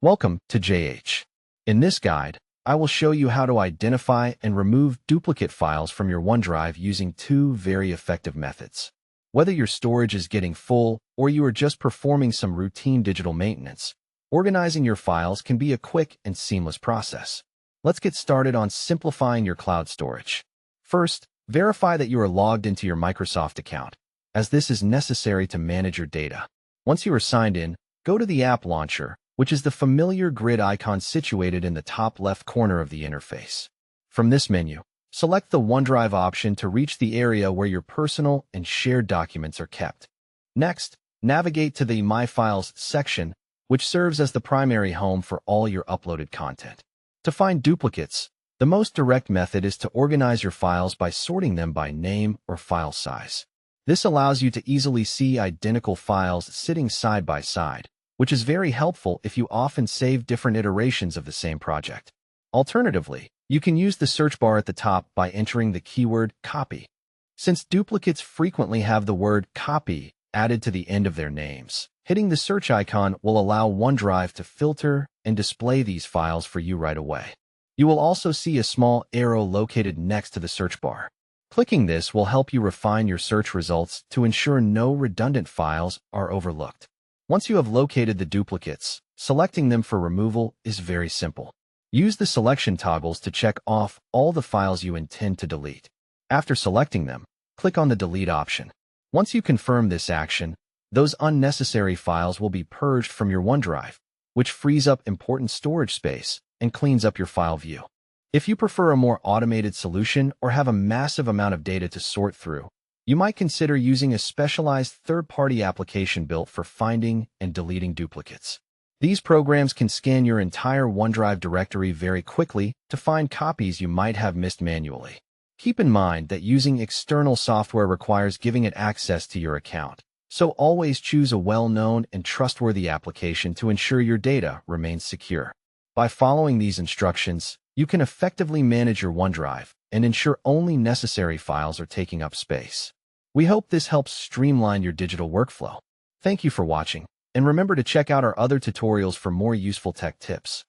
Welcome to JH. In this guide, I will show you how to identify and remove duplicate files from your OneDrive using two very effective methods. Whether your storage is getting full or you are just performing some routine digital maintenance, organizing your files can be a quick and seamless process. Let's get started on simplifying your cloud storage. First, verify that you are logged into your Microsoft account, as this is necessary to manage your data. Once you are signed in, go to the App Launcher, which is the familiar grid icon situated in the top left corner of the interface. From this menu, select the OneDrive option to reach the area where your personal and shared documents are kept. Next, navigate to the My Files section, which serves as the primary home for all your uploaded content. To find duplicates, the most direct method is to organize your files by sorting them by name or file size. This allows you to easily see identical files sitting side by side, which is very helpful if you often save different iterations of the same project. Alternatively, you can use the search bar at the top by entering the keyword copy. Since duplicates frequently have the word copy added to the end of their names, hitting the search icon will allow OneDrive to filter and display these files for you right away. You will also see a small arrow located next to the search bar. Clicking this will help you refine your search results to ensure no redundant files are overlooked. Once you have located the duplicates, selecting them for removal is very simple. Use the selection toggles to check off all the files you intend to delete. After selecting them, click on the Delete option. Once you confirm this action, those unnecessary files will be purged from your OneDrive, which frees up important storage space and cleans up your file view. If you prefer a more automated solution or have a massive amount of data to sort through, you might consider using a specialized third-party application built for finding and deleting duplicates. These programs can scan your entire OneDrive directory very quickly to find copies you might have missed manually. Keep in mind that using external software requires giving it access to your account, so always choose a well-known and trustworthy application to ensure your data remains secure. By following these instructions, you can effectively manage your OneDrive and ensure only necessary files are taking up space. We hope this helps streamline your digital workflow. Thank you for watching, and remember to check out our other tutorials for more useful tech tips.